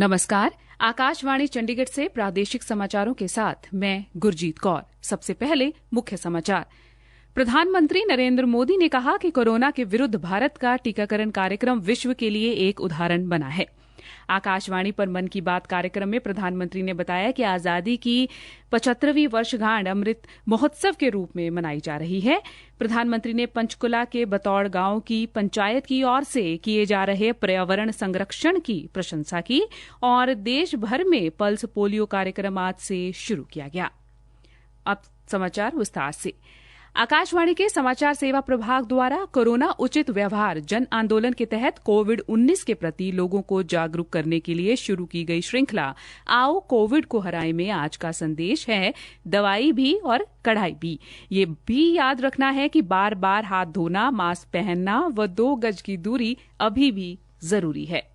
नमस्कार। आकाशवाणी चंडीगढ़ से प्रादेशिक समाचारों के साथ मैं गुरजीत कौर। सबसे पहले मुख्य समाचार। प्रधानमंत्री नरेंद्र मोदी ने कहा कि कोरोना के विरुद्ध भारत का टीकाकरण कार्यक्रम विश्व के लिए एक उदाहरण बना है। आकाशवाणी पर मन की बात कार्यक्रम में प्रधानमंत्री ने बताया कि आजादी की 75वीं वर्षगांठ अमृत महोत्सव के रूप में मनाई जा रही है। प्रधानमंत्री ने पंचकुला के बतौड़ गांव की पंचायत की ओर से किए जा रहे पर्यावरण संरक्षण की प्रशंसा की और देश भर में पल्स पोलियो कार्यक्रम आज से शुरू किया गया। अब समाचार विस्तार से। आकाशवाणी के समाचार सेवा प्रभाग द्वारा कोरोना उचित व्यवहार जन आंदोलन के तहत कोविड-19 के प्रति लोगों को जागरूक करने के लिए शुरू की गई श्रृंखला आओ कोविड को हराएं में आज का संदेश है दवाई भी और कढ़ाई भी। ये भी याद रखना है कि बार बार हाथ धोना, मास्क पहनना व 2 गज की दूरी अभी भी जरूरी है।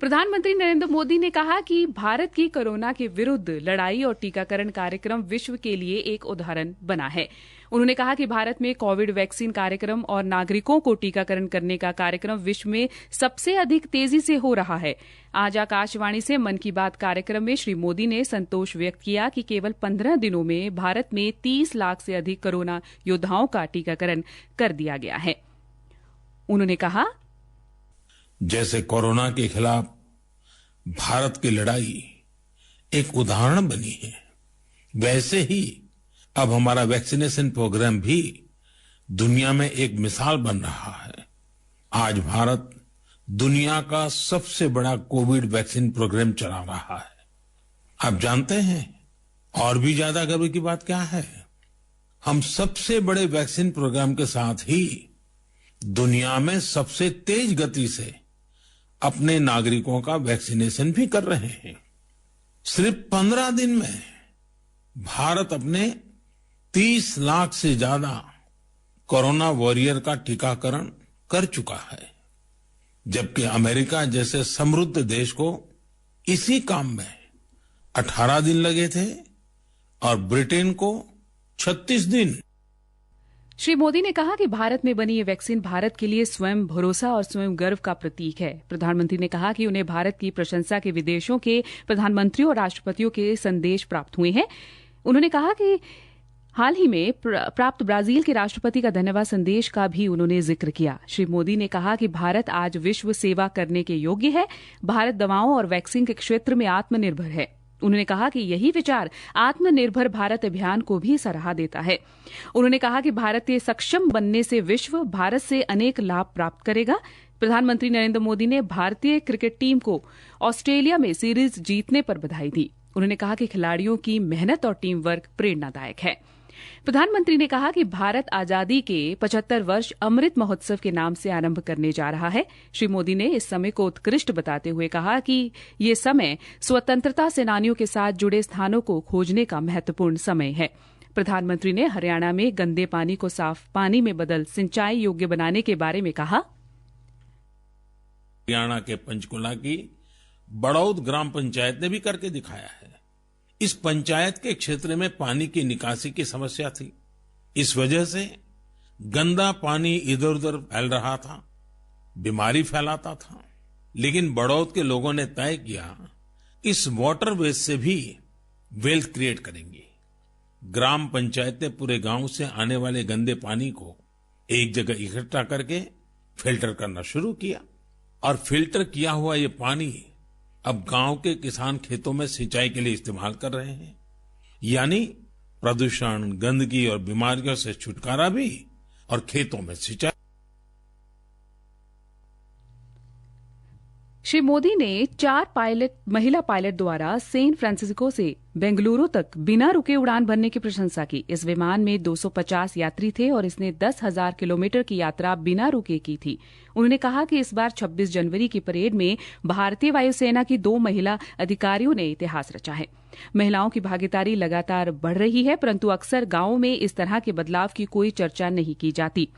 प्रधानमंत्री नरेंद्र मोदी ने कहा कि भारत की कोरोना के विरुद्ध लड़ाई और टीकाकरण कार्यक्रम विश्व के लिए एक उदाहरण बना है। उन्होंने कहा कि भारत में कोविड वैक्सीन कार्यक्रम और नागरिकों को टीकाकरण करने का कार्यक्रम विश्व में सबसे अधिक तेजी से हो रहा है। आज आकाशवाणी से मन की बात कार्यक्रम में श्री मोदी ने संतोष व्यक्त किया कि केवल 15 दिनों में भारत में 30 लाख से अधिक कोरोना योद्धाओं का टीकाकरण कर दिया गया है। उन्होंने कहा, जैसे कोरोना के खिलाफ भारत की लड़ाई एक उदाहरण बनी है, वैसे ही अब हमारा वैक्सीनेशन प्रोग्राम भी दुनिया में एक मिसाल बन रहा है। आज भारत दुनिया का सबसे बड़ा कोविड वैक्सीन प्रोग्राम चला रहा है। आप जानते हैं और भी ज्यादा गर्व की बात क्या है? हम सबसे बड़े वैक्सीन प्रोग्राम के साथ ही दुनिया में सबसे तेज गति से अपने नागरिकों का वैक्सीनेशन भी कर रहे हैं। सिर्फ 15 दिन में भारत अपने 30 लाख से ज्यादा कोरोना वॉरियर का टीकाकरण कर चुका है, जबकि अमेरिका जैसे समृद्ध देश को इसी काम में 18 दिन लगे थे और ब्रिटेन को 36 दिन। श्री मोदी ने कहा कि भारत में बनी ये वैक्सीन भारत के लिए स्वयं भरोसा और स्वयं गर्व का प्रतीक है। प्रधानमंत्री ने कहा कि उन्हें भारत की प्रशंसा के विदेशों के प्रधानमंत्रियों और राष्ट्रपतियों के संदेश प्राप्त हुए हैं। उन्होंने कहा कि हाल ही में प्राप्त ब्राजील के राष्ट्रपति का धन्यवाद संदेश का भी उन्होंने जिक्र किया। श्री मोदी ने कहा कि भारत आज विश्व सेवा करने के योग्य है। भारत दवाओं और वैक्सीन के क्षेत्र में आत्मनिर्भर है। उन्होंने कहा कि यही विचार आत्मनिर्भर भारत अभियान को भी सराहा देता है। उन्होंने कहा कि भारत के सक्षम बनने से विश्व भारत से अनेक लाभ प्राप्त करेगा। प्रधानमंत्री नरेंद्र मोदी ने भारतीय क्रिकेट टीम को ऑस्ट्रेलिया में सीरीज जीतने पर बधाई दी। उन्होंने कहा कि खिलाड़ियों की मेहनत और टीम वर्क प्रेरणादायक है। प्रधानमंत्री ने कहा कि भारत आजादी के 75 वर्ष अमृत महोत्सव के नाम से आरंभ करने जा रहा है। श्री मोदी ने इस समय को उत्कृष्ट बताते हुए कहा कि ये समय स्वतंत्रता सेनानियों के साथ जुड़े स्थानों को खोजने का महत्वपूर्ण समय है। प्रधानमंत्री ने हरियाणा में गंदे पानी को साफ पानी में बदल सिंचाई योग्य बनाने के बारे में कहा। हरियाणा के पंचकुला की बड़ौद ग्राम पंचायत ने भी करके दिखाया है। इस पंचायत के क्षेत्र में पानी की निकासी की समस्या थी। इस वजह से गंदा पानी इधर उधर फैल रहा था, बीमारी फैलाता था। लेकिन बड़ौद के लोगों ने तय किया इस वाटर वेस्ट से भी वेल्थ क्रिएट करेंगे। ग्राम पंचायत ने पूरे गांव से आने वाले गंदे पानी को एक जगह इकट्ठा करके फिल्टर करना शुरू किया और फिल्टर किया हुआ ये पानी अब गांव के किसान खेतों में सिंचाई के लिए इस्तेमाल कर रहे हैं। यानी प्रदूषण, गंदगी और बीमारियों से छुटकारा भी और खेतों में सिंचाई। श्री मोदी ने 4 महिला पायलट द्वारा सैन फ्रांसिस्को से बेंगलुरु तक बिना रुके उड़ान भरने की प्रशंसा की। इस विमान में 250 यात्री थे और इसने 10,000 किलोमीटर की यात्रा बिना रुके की थी। उन्होंने कहा कि इस बार 26 जनवरी की परेड में भारतीय वायुसेना की 2 महिला अधिकारियों ने इतिहास रचा है। महिलाओं की भागीदारी लगातार बढ़ रही है, परंतु अक्सर गांवों में इस तरह के बदलाव की कोई चर्चा नहीं की जाती।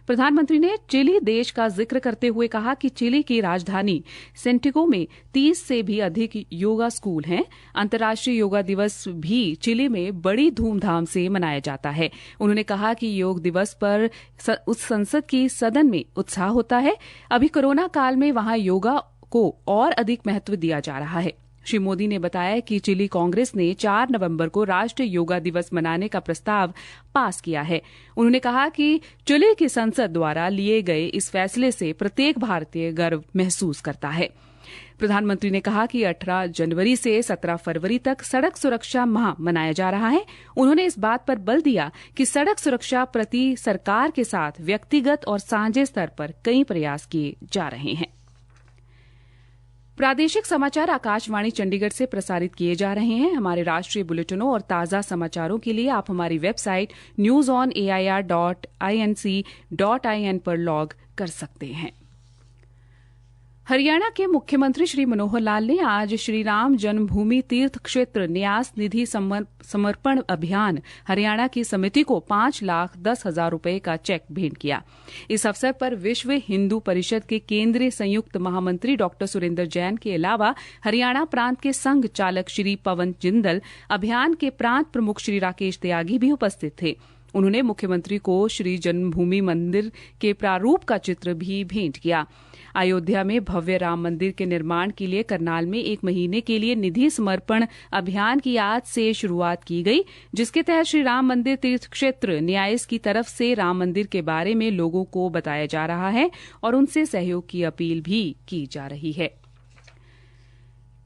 प्रधानमंत्री ने चिली देश का जिक्र करते हुए कहा कि चिली की राजधानी सेंटिगो में 30 से भी अधिक योगा स्कूल हैं। अंतर्राष्ट्रीय योगा दिवस भी चिली में बड़ी धूमधाम से मनाया जाता है। उन्होंने कहा कि योग दिवस पर उस संसद की सदन में उत्साह होता है। अभी कोरोना काल में वहां योगा को और अधिक महत्व दिया जा रहा है। श्री मोदी ने बताया कि चिली कांग्रेस ने 4 नवंबर को राष्ट्रीय योगा दिवस मनाने का प्रस्ताव पास किया है। उन्होंने कहा कि चिली की संसद द्वारा लिए गए इस फैसले से प्रत्येक भारतीय गर्व महसूस करता है। प्रधानमंत्री ने कहा कि 18 जनवरी से 17 फरवरी तक सड़क सुरक्षा माह मनाया जा रहा है। उन्होंने इस बात पर बल दिया कि सड़क सुरक्षा प्रति सरकार के साथ व्यक्तिगत और साझे स्तर पर कई प्रयास किए जा रहे हैं। प्रादेशिक समाचार आकाशवाणी चंडीगढ़ से प्रसारित किए जा रहे हैं। हमारे राष्ट्रीय बुलेटिनों और ताज़ा समाचारों के लिए आप हमारी वेबसाइट newsonair.inc.in पर लॉग कर सकते हैं। हरियाणा के मुख्यमंत्री श्री मनोहर लाल ने आज श्री राम जन्मभूमि तीर्थ क्षेत्र न्यास निधि समर्पण अभियान हरियाणा की समिति को 5,10,000 रुपए का चेक भेंट किया। इस अवसर पर विश्व हिंदू परिषद के केंद्रीय संयुक्त महामंत्री डॉक्टर सुरेंद्र जैन के अलावा हरियाणा प्रांत के संघ चालक श्री पवन जिंदल, अभियान के प्रांत प्रमुख श्री राकेश त्यागी भी उपस्थित थे। उन्होंने मुख्यमंत्री को श्री जन्मभूमि मंदिर के प्रारूप का चित्र भी भेंट किया। अयोध्या में भव्य राम मंदिर के निर्माण के लिए करनाल में 1 महीने के लिए निधि समर्पण अभियान की आज से शुरुआत की गई, जिसके तहत श्री राम मंदिर तीर्थ क्षेत्र न्यास की तरफ से राम मंदिर के बारे में लोगों को बताया जा रहा है और उनसे सहयोग की अपील भी की जा रही है।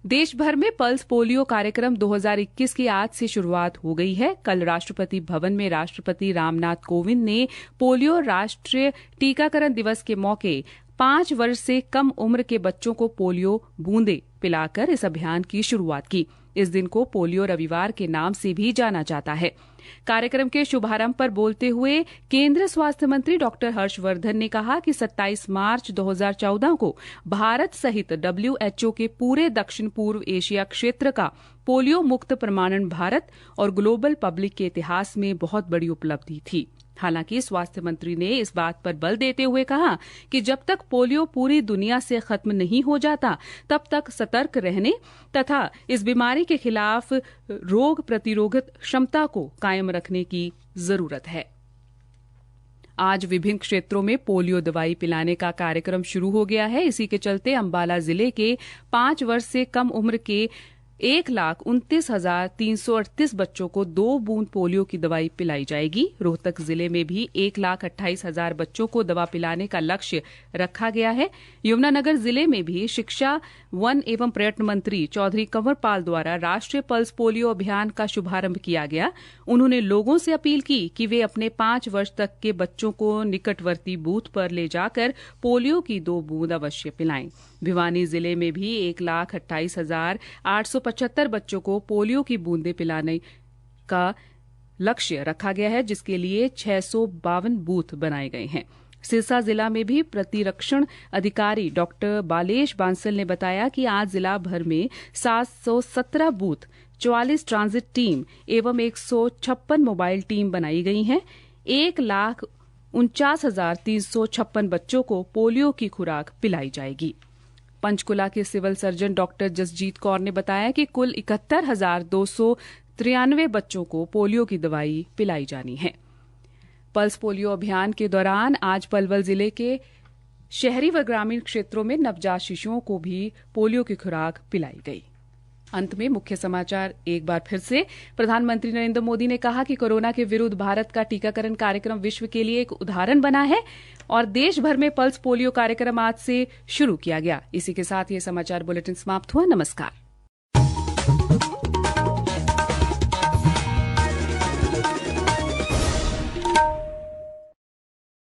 देश भर में पल्स पोलियो कार्यक्रम 2021 की आज से शुरुआत हो गई है। कल राष्ट्रपति भवन में राष्ट्रपति रामनाथ कोविंद ने पोलियो राष्ट्रीय टीकाकरण दिवस के मौके 5 वर्ष से कम उम्र के बच्चों को पोलियो बूंदे पिलाकर इस अभियान की शुरुआत की। इस दिन को पोलियो रविवार के नाम से भी जाना जाता है। कार्यक्रम के शुभारंभ पर बोलते हुए केंद्रीय स्वास्थ्य मंत्री डॉक्टर हर्षवर्धन ने कहा कि 27 मार्च 2014 को भारत सहित WHO के पूरे दक्षिण पूर्व एशिया क्षेत्र का पोलियो मुक्त प्रमाणन भारत और ग्लोबल पब्लिक के इतिहास में बहुत बड़ी उपलब्धि थी। हालांकि स्वास्थ्य मंत्री ने इस बात पर बल देते हुए कहा कि जब तक पोलियो पूरी दुनिया से खत्म नहीं हो जाता, तब तक सतर्क रहने तथा इस बीमारी के खिलाफ रोग प्रतिरोधक क्षमता को कायम रखने की जरूरत है। आज विभिन्न क्षेत्रों में पोलियो दवाई पिलाने का कार्यक्रम शुरू हो गया है। इसी के चलते अंबाला जिले के 5 वर्ष से कम उम्र के 1,29,338 बच्चों को 2 बूंद पोलियो की दवाई पिलाई जाएगी। रोहतक जिले में भी 1,28,000 बच्चों को दवा पिलाने का लक्ष्य रखा गया है। यमुनानगर जिले में भी शिक्षा, वन एवं पर्यटन मंत्री चौधरी कंवरपाल द्वारा राष्ट्रीय पल्स पोलियो अभियान का शुभारंभ किया गया। उन्होंने लोगों से अपील की कि वे अपने 5 वर्ष तक के बच्चों को निकटवर्ती बूथ पर ले जाकर पोलियो की 2 बूंद अवश्य पिलाएं। भिवानी जिले में भी 1,28,875 बच्चों को पोलियो की बूंदें पिलाने का लक्ष्य रखा गया है, जिसके लिए 652 बूथ बनाए गए हैं। सिरसा जिला में भी प्रतिरक्षण अधिकारी डॉक्टर बालेश बांसल ने बताया कि आज जिला भर में 717 बूथ, 44 ट्रांजिट टीम एवं 156 मोबाइल टीम बनाई गई हैं। 1,49,356 बच्चों को पोलियो की खुराक पिलाई जाएगी। पंचकुला के civil surgeon doctor Jasjeet Kaur ने बताया कि कुल 71,293 बच्चों को पोलियो की दवाई पिलाई जानी है। पल्स पोलियो अभियान के दौरान आज पलवल जिले के शहरी व ग्रामीण क्षेत्रों में नवजात शिशुओं को भी पोलियो की खुराक पिलाई गई। अंत में मुख्य समाचार एक बार फिर से। प्रधानमंत्री नरेंद्र मोदी ने कहा कि कोरोना के विरुद्ध भारत का टीकाकरण कार्यक्रम विश्व के लिए एक उदाहरण बना है और देश भर में पल्स पोलियो कार्यक्रम आज से शुरू किया गया। इसी के साथ ये समाचार बुलेटिन समाप्त हुआ। नमस्कार।